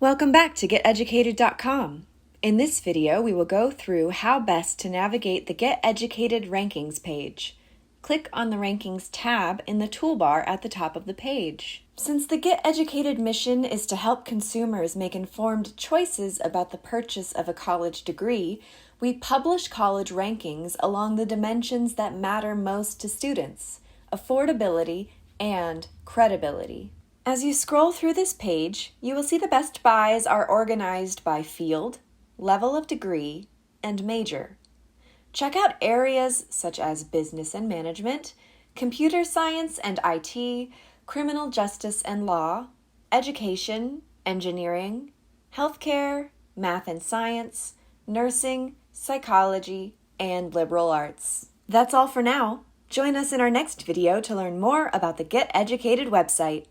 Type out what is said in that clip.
Welcome back to GetEducated.com. In this video, we will go through how best to navigate the Get Educated Rankings page. Click on the Rankings tab in the toolbar at the top of the page. Since the Get Educated mission is to help consumers make informed choices about the purchase of a college degree, we publish college rankings along the dimensions that matter most to students: affordability and credibility. As you scroll through this page, you will see the best buys are organized by field, level of degree, and major. Check out areas such as business and management, computer science and IT, criminal justice and law, education, engineering, healthcare, math and science, nursing, psychology, and liberal arts. That's all for now. Join us in our next video to learn more about the Get Educated website.